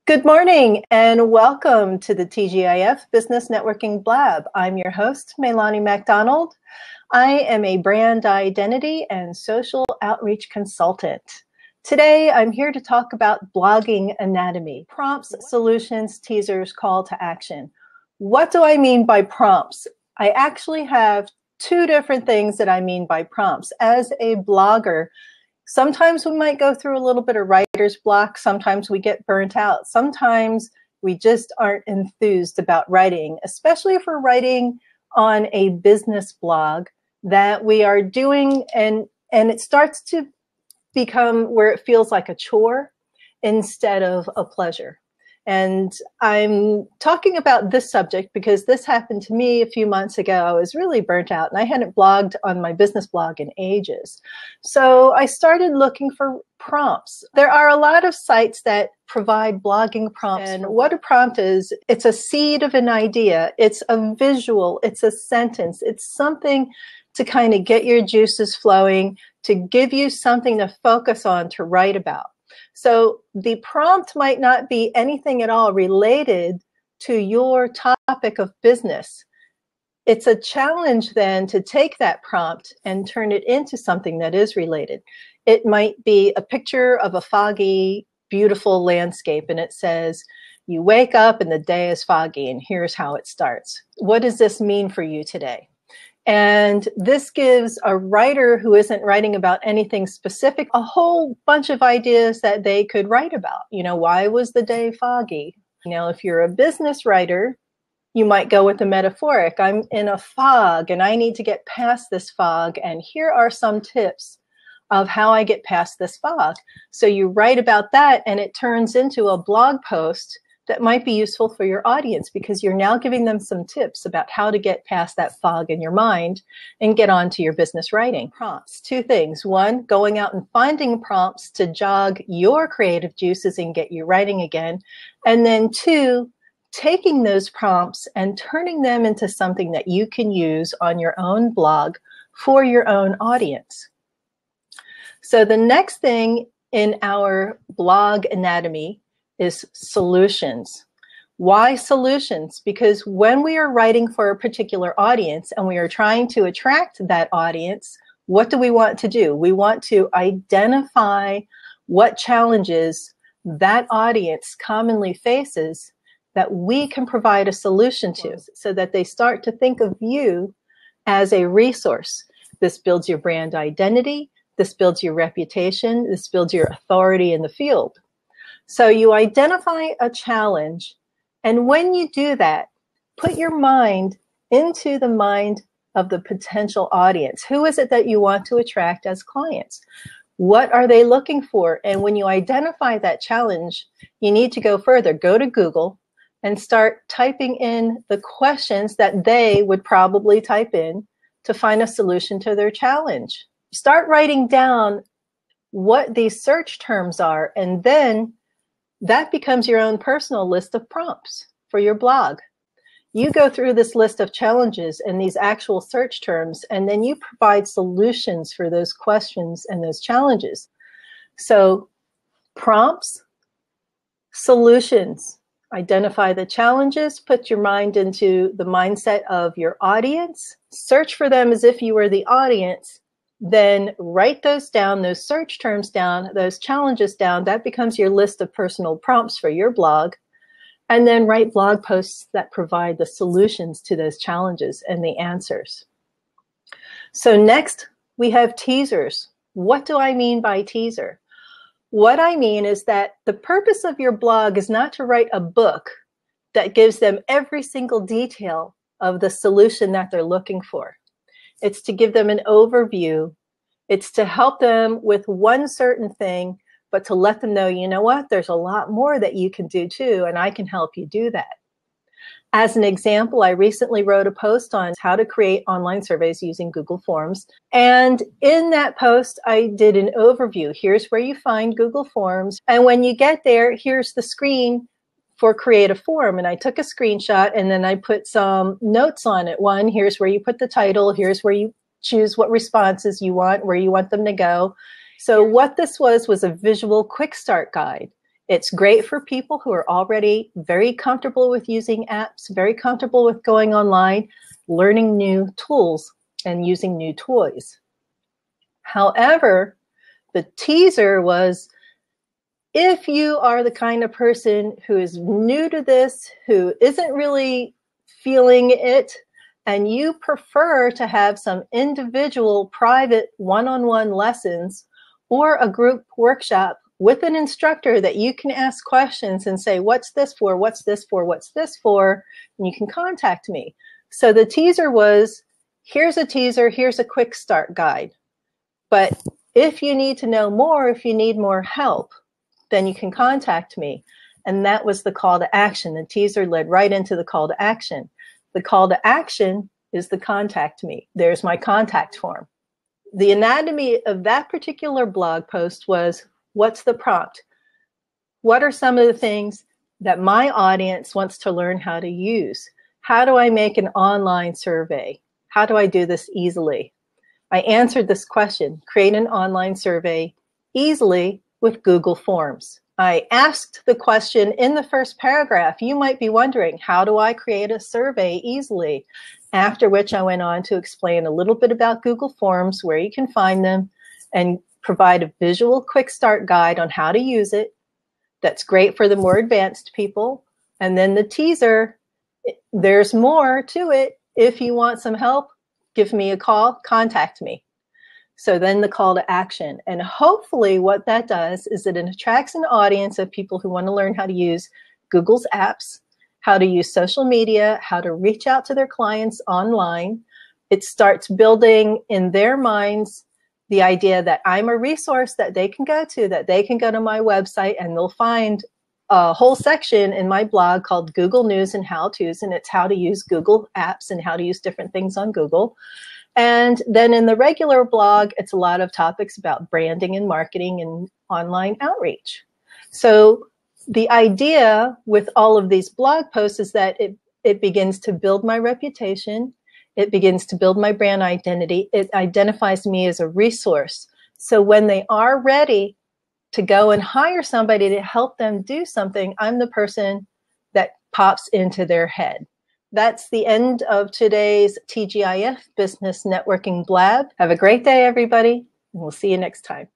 Good morning and welcome to the TGIF Business Networking BLAB. I'm your host, Melanie MacDonald. I am a brand identity and social outreach consultant. Today, I'm here to talk about blogging anatomy, prompts, solutions, teasers, call to action. What do I mean by prompts? I actually have two different things that I mean by prompts. As a blogger, sometimes we might go through a little bit of writer's block. Sometimes we get burnt out. Sometimes we just aren't enthused about writing, especially if we're writing on a business blog that we are doing and it starts to become where it feels like a chore instead of a pleasure. And I'm talking about this subject because this happened to me a few months ago. I was really burnt out and I hadn't blogged on my business blog in ages. So I started looking for prompts. There are a lot of sites that provide blogging prompts. And what a prompt is, it's a seed of an idea. It's a visual. It's a sentence. It's something to kind of get your juices flowing, to give you something to focus on, to write about. So the prompt might not be anything at all related to your topic of business. It's a challenge then to take that prompt and turn it into something that is related. It might be a picture of a foggy, beautiful landscape, and it says, you wake up and the day is foggy, and here's how it starts. What does this mean for you today? And this gives a writer who isn't writing about anything specific a whole bunch of ideas that they could write about. You know, why was the day foggy? Now, if you're a business writer, you might go with the metaphoric. I'm in a fog and I need to get past this fog. And here are some tips of how I get past this fog. So you write about that and it turns into a blog post that might be useful for your audience because you're now giving them some tips about how to get past that fog in your mind and get on to your business writing. Prompts, two things. One, going out and finding prompts to jog your creative juices and get you writing again. And then two, taking those prompts and turning them into something that you can use on your own blog for your own audience. So the next thing in our blog anatomy is solutions. Why solutions? Because when we are writing for a particular audience and we are trying to attract that audience, what do we want to do? We want to identify what challenges that audience commonly faces that we can provide a solution to so that they start to think of you as a resource. This builds your brand identity. This builds your reputation. This builds your authority in the field. So you identify a challenge, and when you do that, put your mind into the mind of the potential audience. Who is it that you want to attract as clients? What are they looking for? And when you identify that challenge, you need to go further. Go to Google and start typing in the questions that they would probably type in to find a solution to their challenge. Start writing down what these search terms are, and then that becomes your own personal list of prompts for your blog. You go through this list of challenges and these actual search terms, and then you provide solutions for those questions and those challenges. So prompts, solutions, identify the challenges, put your mind into the mindset of your audience, search for them as if you were the audience, then write those down, those search terms down, those challenges down. That becomes your list of personal prompts for your blog. And then write blog posts that provide the solutions to those challenges and the answers. So next, we have teasers. What do I mean by teaser? What I mean is that the purpose of your blog is not to write a book that gives them every single detail of the solution that they're looking for. It's to give them an overview. It's to help them with one certain thing, but to let them know, you know what, there's a lot more that you can do too, and I can help you do that. As an example, I recently wrote a post on how to create online surveys using Google Forms. And in that post, I did an overview. Here's where you find Google Forms. And when you get there, here's the screen for create a form. And I took a screenshot and then I put some notes on it. One, here's where you put the title. Here's where you choose what responses you want, where you want them to go. So what this was a visual quick start guide. It's great for people who are already very comfortable with using apps, very comfortable with going online, learning new tools, and using new toys. However, the teaser was, if you are the kind of person who is new to this, who isn't really feeling it, and you prefer to have some individual private one-on-one lessons or a group workshop with an instructor that you can ask questions and say, what's this for? What's this for? What's this for? And you can contact me. So the teaser was, here's a teaser, here's a quick start guide. But if you need to know more, if you need more help, then you can contact me. And that was the call to action. The teaser led right into the call to action. The call to action is the contact me. There's my contact form. The anatomy of that particular blog post was, what's the prompt? What are some of the things that my audience wants to learn how to use? How do I make an online survey? How do I do this easily? I answered this question, create an online survey easily with Google Forms. I asked the question in the first paragraph. You might be wondering, how do I create a survey easily? After which I went on to explain a little bit about Google Forms, where you can find them, and provide a visual quick start guide on how to use it. That's great for the more advanced people. And then the teaser, there's more to it. If you want some help, give me a call, contact me. So then the call to action. And hopefully what that does is it attracts an audience of people who want to learn how to use Google's apps, how to use social media, how to reach out to their clients online. It starts building in their minds the idea that I'm a resource that they can go to, that they can go to my website and they'll find a whole section in my blog called Google News and How-Tos, and it's how to use Google apps and how to use different things on Google. And then in the regular blog, it's a lot of topics about branding and marketing and online outreach. So the idea with all of these blog posts is that it begins to build my reputation. It begins to build my brand identity. It identifies me as a resource. So when they are ready to go and hire somebody to help them do something, I'm the person that pops into their head. That's the end of today's TGIF Business Networking Blab. Have a great day, everybody, and we'll see you next time.